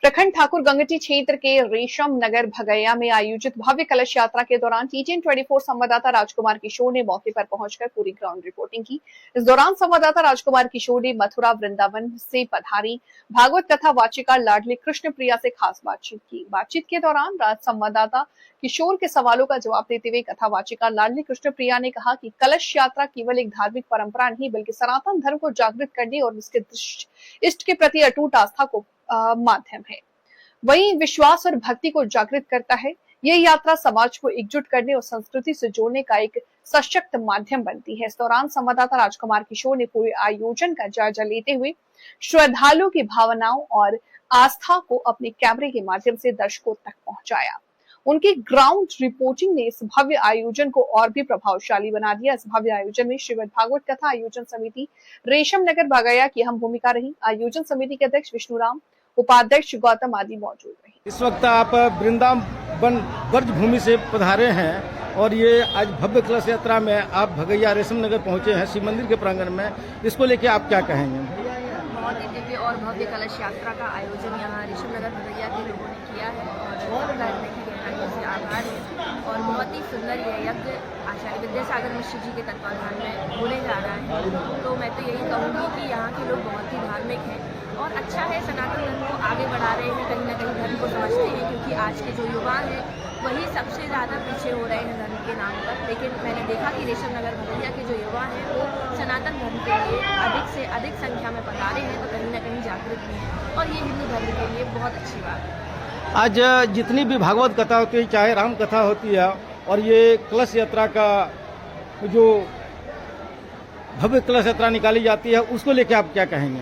प्रखंड ठाकुर गंगटी क्षेत्र के रेशम नगर भगैया में आयोजित भव्य कलश यात्रा के दौरान टीटीएन 24 संवाददाता राजकुमार किशोर ने मौके पर पहुंचकर पूरी ग्राउंड रिपोर्टिंग की। इस दौरान संवाददाता राजकुमार किशोर ने मथुरा वृंदावन से पधारी भागवत कथा वाचिका लाडली कृष्ण प्रिया से खास बातचीत की। बातचीत के दौरान संवाददाता किशोर के सवालों का जवाब देते हुए कथा वाचिका लाडली कृष्ण प्रिया ने कहा कि कलश यात्रा केवल एक धार्मिक परंपरा नहीं बल्कि सनातन धर्म को जागृत करने और उसके इष्ट के प्रति अटूट आस्था को माध्यम है। वहीं विश्वास और भक्ति को जागृत करता है। यह यात्रा समाज को एकजुट करने और संस्कृति से जोड़ने का एक सशक्त माध्यम बनती है। इस दौरान संवाददाता राजकुमार किशोर ने पूरे आयोजन का जायजा लेते हुए श्रद्धालुओं की भावनाओं और आस्था को अपने कैमरे के माध्यम से दर्शकों तक पहुंचाया। उनकी ग्राउंड रिपोर्टिंग ने इस भव्य आयोजन को और भी प्रभावशाली बना दिया। इस भव्य आयोजन में श्रीमद् भागवत कथा आयोजन समिति रेशम नगर भगैया की अहम भूमिका रही। आयोजन समिति के अध्यक्ष विष्णुराम, उपाध्यक्ष गौतम आदि मौजूद रहे। इस वक्त आप वृंदावन ब्रज भूमि से पधारे हैं और ये आज भव्य कलश यात्रा में आप भगैया रेशम नगर पहुंचे हैं शिव मंदिर के प्रांगण में। इसको लेके आप क्या कहेंगे? बहुत ही दिव्य और भव्य कलश यात्रा का आयोजन यहाँ रेशम नगर भगैया के लोगों ने किया है और करने की गहराइयों से आभार है। और बहुत ही सुंदर यह यज्ञ आचार्य विद्यासागर मिश्र जी के तत्वाधान में होने जा रहा है। तो मैं तो यही कहूँगी कि यहाँ के लोग बहुत ही धार्मिक हैं और अच्छा है, सनातन धर्म को आगे बढ़ा रहे हैं, कहीं ना कहीं धर्म को समझते हैं, क्योंकि आज के जो युवा हैं वही सबसे ज़्यादा पीछे हो रहे हैं धर्म के नाम पर। लेकिन मैंने देखा कि रेशम नगर भगैया के जो युवा हैं वो सनातन धर्म के लिए अधिक से अधिक संख्या में पधारे हैं, तो कहीं ना कहीं जागृत भी हैं और ये हिंदू धर्म के लिए बहुत अच्छी बात है। आज जितनी भी भागवत कथा होती है, चाहे राम कथा होती है, और ये कलश यात्रा का जो भव्य कलश यात्रा निकाली जाती है, उसको लेके आप क्या कहेंगे?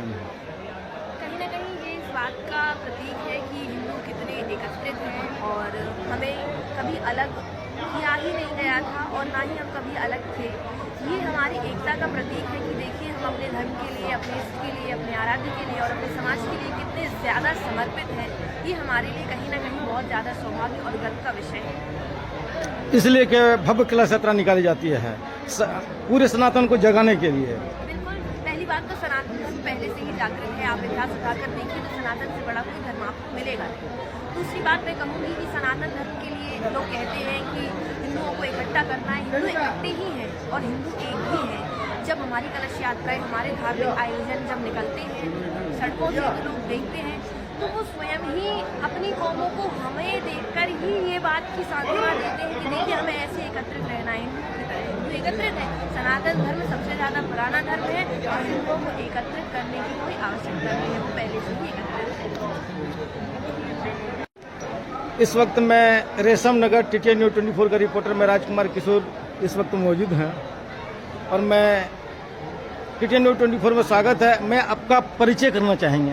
कहीं ना कहीं ये इस बात का प्रतीक है कि हिंदू कितने एकत्रित हैं और हमें कभी अलग किया ही नहीं गया था और ना ही हम कभी अलग थे। ये हमारी एकता का प्रतीक है कि देखिए हम अपने धर्म के लिए, अपने इष्ट के लिए, अपने आराध्य के लिए और अपने समाज के लिए कितने ज़्यादा समर्पित हैं। ये हमारे लिए कहीं ना कहीं बहुत ज़्यादा सौभाग्य और गर्व का विषय है। इसलिए कि भव्य कलश यात्रा निकाली जाती है पूरे सनातन को जगाने के लिए। बिल्कुल, पहली बात तो सनातन धर्म पहले से ही जागृत है। आप इतिहास उठाकर देखिए तो सनातन से बड़ा कोई धर्म आपको मिलेगा नहीं। दूसरी बात मैं कहूँगी कि सनातन धर्म के लिए लोग कहते हैं कि हिंदुओं को इकट्ठा करना है। हिंदू इकट्ठे ही हैं और हिंदू एक ही हैं। जब हमारी कलश यात्राएं, हमारे धार्मिक आयोजन जब निकलते हैं सड़कों से तो लोग देखते हैं तो वो स्वयं ही अपनी कौमों को हमें देखकर ही ये बात की सांत्वना देते हैं कि देखिए हमें ऐसे एकत्रित रहना है। हिंदू की तरह हिंदू एकत्रित है। सनातन धर्म सबसे ज़्यादा पुराना धर्म है और हिंदुओं को एकत्रित करने की कोई आवश्यकता नहीं है, वो पहले से ही एकत्रित है। इस वक्त मैं रेशम नगर टीटीएन न्यूज़ 24 का रिपोर्टर मैं राजकुमार किशोर इस वक्त मौजूद हैं और मैं टीटीएन न्यूज़ 24 में स्वागत है। मैं आपका परिचय करना चाहेंगे?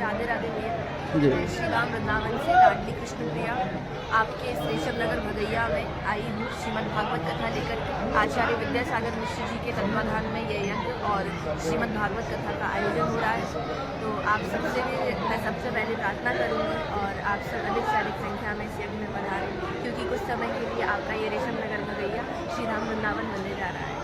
राधे राधे भैया, मैं श्री राम वृंदावन से लाडली कृष्ण प्रिया आपके रेशम नगर भगैया में आई हूँ श्रीमद् भागवत कथा लेकर के। आचार्य विद्यासागर मिश्र जी के तत्वाधान में यह यज्ञ और श्रीमद् भागवत कथा का आयोजन हो रहा है। तो आप सबसे भी मैं सबसे पहले प्रार्थना करूँगी और आप सब अधिक से अधिक संख्या में इस यज्ञ में पधारें, क्योंकि कुछ समय के लिए आपका ये रेशम नगर भगैया श्री राम वृंदावन बनने जा रहा है।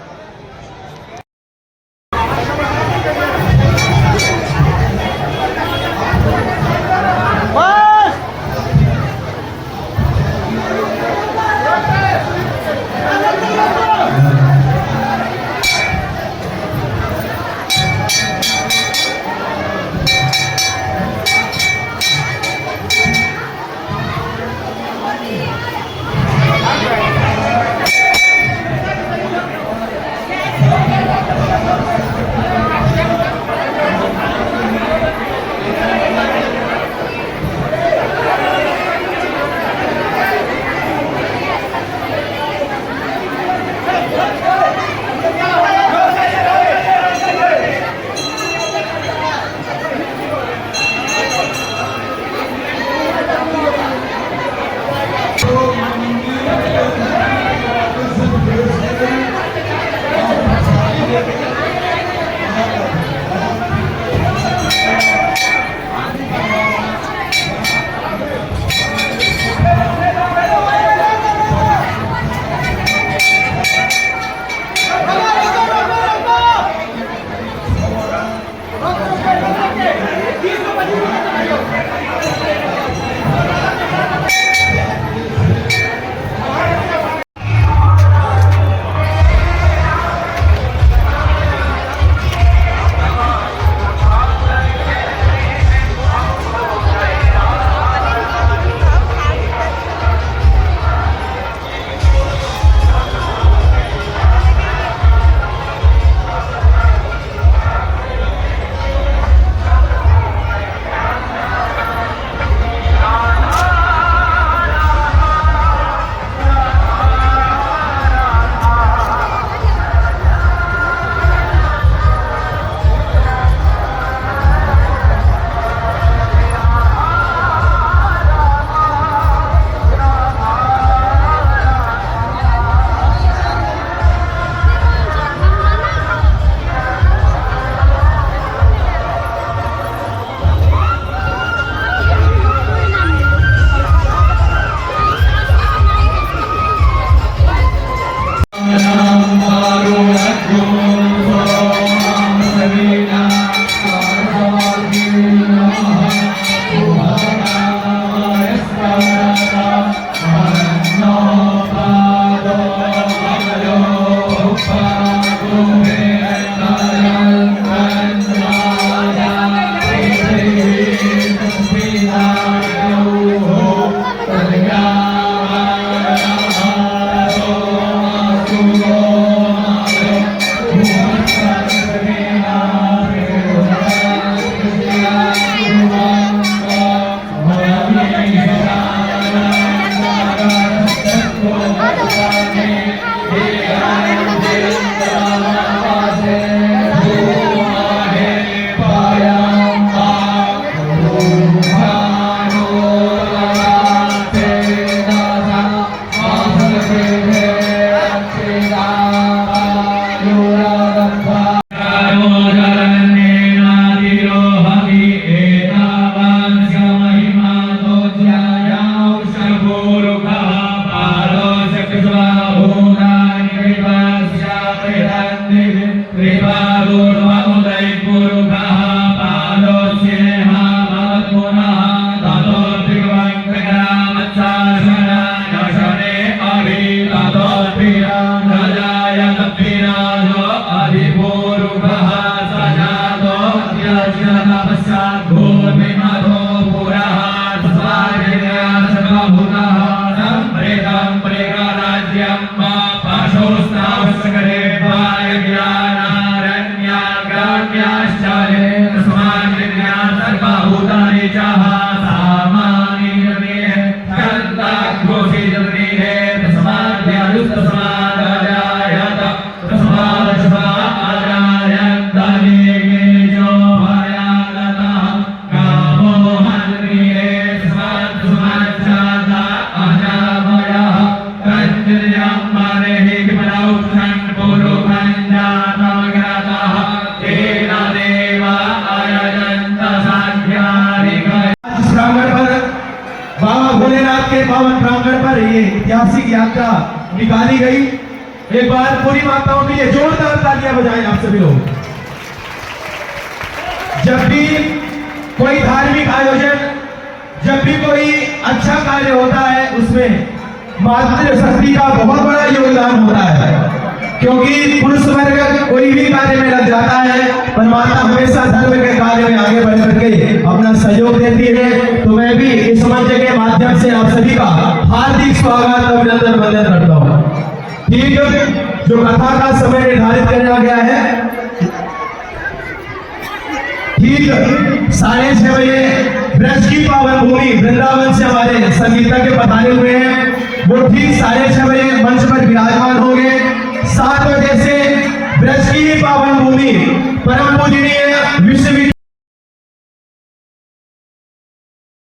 के पावन प्रांगण पर ये ऐतिहासिक यात्रा निकाली गई। एक बार पूरी माताओं के लिए जोरदार तालियां बजाएं आप सभी लोग। जब भी कोई धार्मिक आयोजन, जब भी कोई अच्छा कार्य होता है, उसमें मातृशक्ति का बहुत बड़ा योगदान होता है, क्योंकि पुरुष वर्ग कोई भी कार्य में लग जाता है, पर माता हमेशा धर्म के कार्य में आगे बढ़ करके अपना सहयोग देती है। तो मैं भी इस मंच के माध्यम से आप सभी का हार्दिक स्वागत, अभिनंदन, वंदन करता हूँ। ठीक, जो कथा का समय निर्धारित किया गया है, ठीक 6:30 बजे ब्रज की पावन भूमि वृंदावन से हमारे संगीतज्ञ पधारे हुए हैं, वो ठीक 6:30 बजे मंच पर विराजमान होंगे। 7 बजे से ब्रज की पावन भूमि परम पूजनीय विश्व